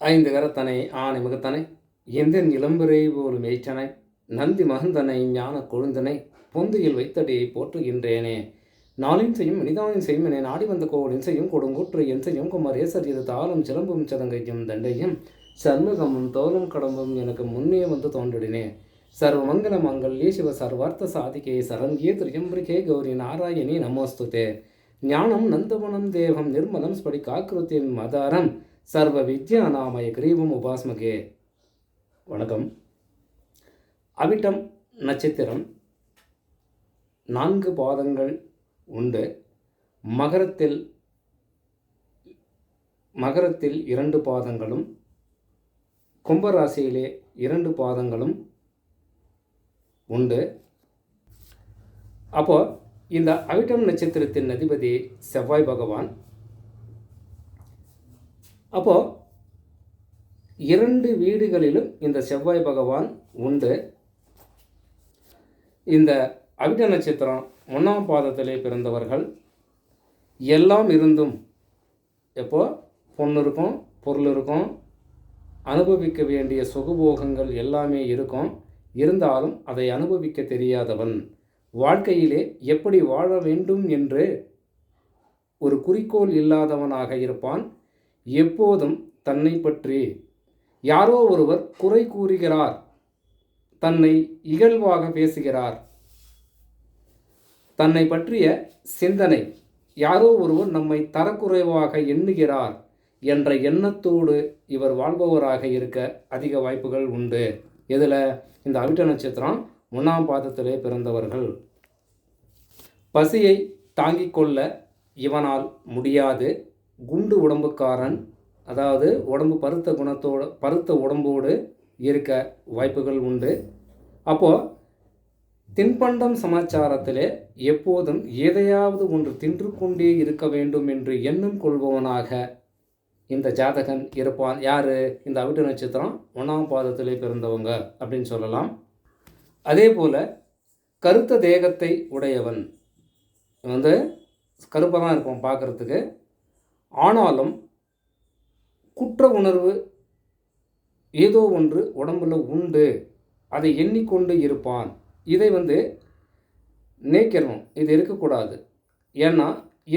ஐந்து கரத்தனை ஆனை முகத்தனை எந்தன் இளம்புரை போலும் ஏற்றனை நந்தி மகந்தனை ஞான கொழுந்தனை பொந்தியில் வைத்தடியை போற்றுகின்றேனே. நாளின் செய்யும் மனிதானின் செய்யும் என நாடி வந்த கோவலின் செய்யும் கொடுங்கூற்று என் செய்யும் குமரேசர் இது தாளும் சிலம்பும் சதங்கையும் தண்டையும் சண்முகமும் தோலும் கடம்பும் எனக்கு முன்னே வந்து தோன்றினே. சர்வமங்கல மங்கல்யே சிவ சர்வார்த்த சாதிகே சரண்யே திரியம்பிரிகே கௌரி நாராயணி நமோஸ்துதே. ஞானம் நந்தவனம் தேவம் நிர்மலம் ஸ்படிகாக்கிருத்தின் மதாரம் சர்வ வித்யா நாமய கிரீவம் உபாஸ்மகே. வணக்கம். அவிட்டம் நட்சத்திரம் 4 பாதங்கள் உண்டு. மகரத்தில் 2 பாதங்களும் கும்பராசியிலே 2 பாதங்களும் உண்டு. அப்போ இந்த அவிட்டம் நட்சத்திரத்தின் அதிபதி செவ்வாய் பகவான். அப்போ 2 வீடுகளிலும் இந்த செவ்வாய் பகவான் உண்டு. இந்த அவிட்ட நட்சத்திரம் 1ஆம் பாதத்திலே பிறந்தவர்கள் எல்லாம் இருந்தும் எப்போ பொண்ணு இருக்கும், பொருள் இருக்கும், அனுபவிக்க வேண்டிய சுகபோகங்கள் எல்லாமே இருக்கும். இருந்தாலும் அதை அனுபவிக்க தெரியாதவன், வாழ்க்கையிலே எப்படி வாழ வேண்டும் என்று ஒரு குறிக்கோள் இல்லாதவனாக இருப்பான். எப்போதும் தன்னை பற்றி யாரோ ஒருவர் குறை கூறுகிறார், தன்னை இகழ்வாக பேசுகிறார், தன்னை பற்றிய சிந்தனை யாரோ ஒருவர் நம்மை தரக்குறைவாக எண்ணுகிறார் என்ற எண்ணத்தோடு இவர் வாழ்பவராக இருக்க அதிக வாய்ப்புகள் உண்டு. இதில் இந்த அவிட்ட நட்சத்திரம் 1ஆம் பாதத்திலே பிறந்தவர்கள். பசியை தாங்கிக் கொள்ள இவனால் முடியாது. குண்டு உடம்புக்காரன், அதாவது உடம்பு பருத்த உடம்போடு இருக்க வாய்ப்புகள் உண்டு. அப்போது தின்பண்டம் சமாச்சாரத்திலே எப்போதும் எதையாவது ஒன்று தின்று கொண்டே இருக்க வேண்டும் என்று எண்ணம் கொள்பவனாக இந்த ஜாதகன் இருப்பான். யார்? இந்த அவிட்ட நட்சத்திரம் 1ஆம் பாதத்திலே பிறந்தவங்க அப்படின்னு சொல்லலாம். அதே போல் கருத்த தேகத்தை உடையவன் கருப்பாக தான் இருப்பான் பார்க்குறதுக்கு. ஆனாலும் குற்ற உணர்வு ஏதோ ஒன்று உடம்புல உண்டு, அதை எண்ணிக்கொண்டு இருப்பான். இதை நேக்கிறணும், இது இருக்கக்கூடாது. ஏன்னா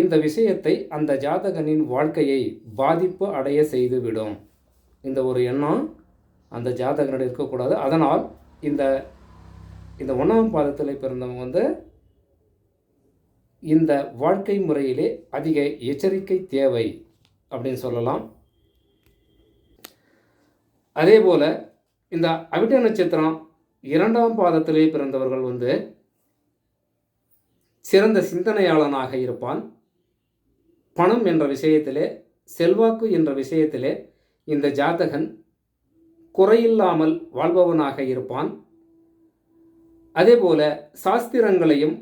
இந்த விஷயத்தை அந்த ஜாதகனின் வாழ்க்கையை பாதிப்பு அடைய செய்துவிடும். இந்த ஒரு எண்ணம் அந்த ஜாதகனிடம் இருக்கக்கூடாது. அதனால் இந்த 1ஆம் பாதத்தில் பிறந்தவங்க இந்த வாழ்க்கை முறையிலே அதிக எச்சரிக்கை தேவை அப்படின்னு சொல்லலாம். அதே போல் இந்த அவிட்ட நட்சத்திரம் 2ஆம் பாதத்திலே பிறந்தவர்கள் சிறந்த சிந்தனையாளனாக இருப்பான். பணம் என்ற விஷயத்திலே, செல்வாக்கு என்ற விஷயத்திலே இந்த ஜாதகன் குறையில்லாமல் வாழ்பவனாக இருப்பான். அதே போல சாஸ்திரங்களையும்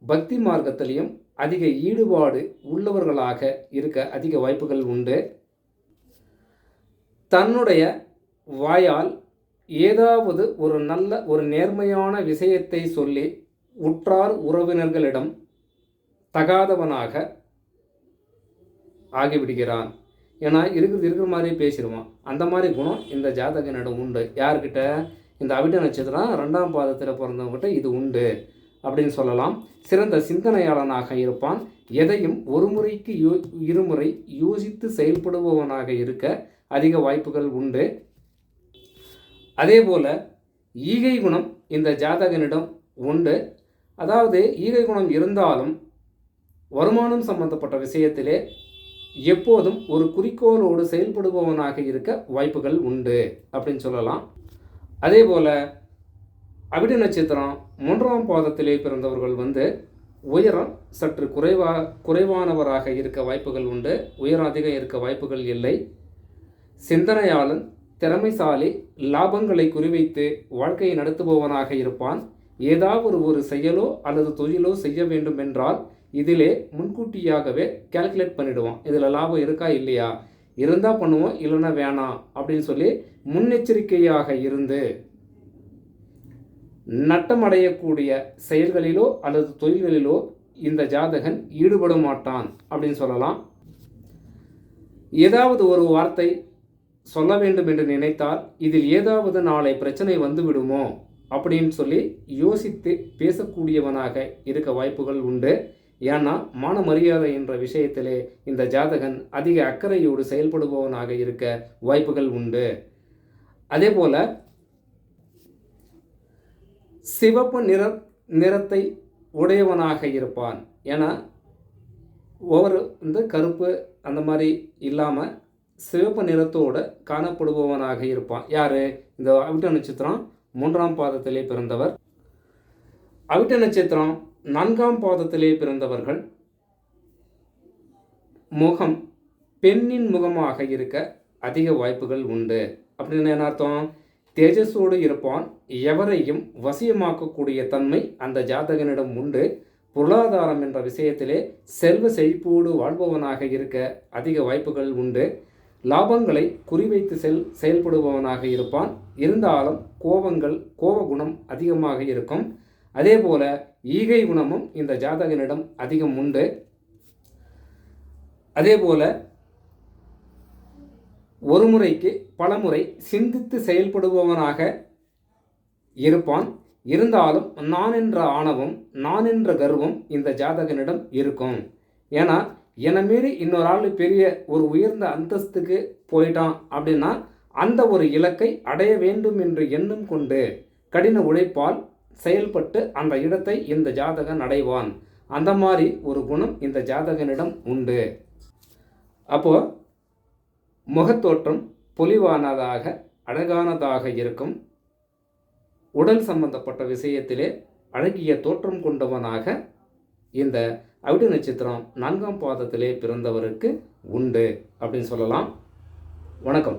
பக்தி மார்க்கத்திலையும் அதிக ஈடுபாடு உள்ளவர்களாக இருக்க அதிக வாய்ப்புகள் உண்டு. தன்னுடைய வாயால் ஏதாவது ஒரு நேர்மையான விஷயத்தை சொல்லி உற்றார் உறவினர்களிடம் தகாதவனாக ஆகிவிடுகிறான். ஏன்னா இருக்கிற மாதிரி பேசிடுவான். அந்த மாதிரி குணம் இந்த ஜாதகனிடம் உண்டு. யார்கிட்ட? இந்த அவிட்ட நட்சத்திரம் 2ஆம் பாதத்தில் பிறந்தவங்ககிட்ட இது உண்டு அப்படின்னு சொல்லலாம். சிறந்த சிந்தனையாளனாக இருப்பான். எதையும் ஒரு முறைக்கு இருமுறை யோசித்து செயல்படுபவனாக இருக்க அதிக வாய்ப்புகள் உண்டு. அதே போல் ஈகை குணம் இந்த ஜாதகனிடம் உண்டு. அதாவது ஈகை குணம் இருந்தாலும் வருமானம் சம்பந்தப்பட்ட விஷயத்திலே எப்போதும் ஒரு குறிக்கோளோடு செயல்படுபவனாக இருக்க வாய்ப்புகள் உண்டு அப்படின்னு சொல்லலாம். அதே போல் அவிட்ட நட்சத்திரம் 3ஆம் பாதத்திலே பிறந்தவர்கள் உயரம் சற்று குறைவானவராக இருக்க வாய்ப்புகள் உண்டு. உயரம் அதிகம் இருக்க வாய்ப்புகள் இல்லை. சிந்தனையாளன், திறமைசாலி, லாபங்களை குறிவைத்து வாழ்க்கையை நடத்துபவனாக இருப்பான். ஏதாவது ஒரு செயலோ அல்லது தொழிலோ செய்ய வேண்டும் என்றால் இதிலே முன்கூட்டியாகவே கால்குலேட் பண்ணிடுவான். இதில் லாபம் இருக்கா இல்லையா, இருந்தால் பண்ணுவோம், இல்லைன்னா வேணாம் அப்படின்னு சொல்லி முன்னெச்சரிக்கையாக இருந்து நட்டமடையக்கூடிய செயல்களிலோ அல்லது தொழில்களிலோ இந்த ஜாதகன் ஈடுபட மாட்டான் அப்படின்னு சொல்லலாம். ஏதாவது ஒரு வார்த்தை சொல்ல வேண்டும் என்று நினைத்தால் இதில் ஏதாவது நாளை பிரச்சனை வந்து விடுமோ அப்படின்னு சொல்லி யோசித்து பேசக்கூடியவனாக இருக்க வாய்ப்புகள் உண்டு. ஏன்னா மான மரியாதை என்ற விஷயத்திலே இந்த ஜாதகன் அதிக அக்கறையோடு செயல்படுபவனாக இருக்க வாய்ப்புகள் உண்டு. அதே போல சிவப்பு நிறத்தை உடையவனாக இருப்பான். ஏன்னா ஒவ்வொரு கருப்பு அந்த மாதிரி இல்லாமல் சிவப்பு நிறத்தோடு காணப்படுபவனாக இருப்பான். யார்? இந்த அவிட்ட நட்சத்திரம் 3ஆம் பாதத்திலே பிறந்தவர். அவிட்ட நட்சத்திரம் 4ஆம் பாதத்திலே பிறந்தவர்கள் முகம் பெண்ணின் முகமாக இருக்க அதிக வாய்ப்புகள் உண்டு. அப்படின்னு என்ன அர்த்தம்? தேஜஸோடு இருப்பான். எவரையும் வசியமாக்கக்கூடிய தன்மை அந்த ஜாதகனிடம் உண்டு. பொருளாதாரம் என்ற விஷயத்திலே செல்வ செழிப்போடு வாழ்பவனாக இருக்க அதிக வாய்ப்புகள் உண்டு. லாபங்களை குறிவைத்து செயல்படுபவனாக இருப்பான். இருந்தாலும் கோப குணம் அதிகமாக இருக்கும். அதே போல ஈகை குணமும் இந்த ஜாதகனிடம் அதிகம் உண்டு. அதே போல ஒரு முறைக்கு பல முறை சிந்தித்து செயல்படுபவனாக இருப்பான். இருந்தாலும் நான் என்ற ஆணவம், நான் என்ற கர்வம் இந்த ஜாதகனிடம் இருக்கும். ஏன்னா என்னை மீறி இன்னொரு ஆள் பெரிய ஒரு உயர்ந்த அந்தஸ்துக்கு போயிட்டான் அப்படின்னா அந்த ஒரு இலக்கை அடைய வேண்டும் என்று எண்ணம் கொண்டு கடின உழைப்பால் செயல்பட்டு அந்த இடத்தை இந்த ஜாதகன் அடைவான். அந்த மாதிரி ஒரு குணம் இந்த ஜாதகனிடம் உண்டு. அப்போது முகத்தோற்றம் பொலிவானதாக அழகானதாக இருக்கும். உடல் சம்பந்தப்பட்ட விஷயத்திலே அழகிய தோற்றம் கொண்டவனாக இந்த அவிட்ட நட்சத்திரம் 4ஆம் பாதத்திலே பிறந்தவருக்கு உண்டு அப்படின்னு சொல்லலாம். வணக்கம்.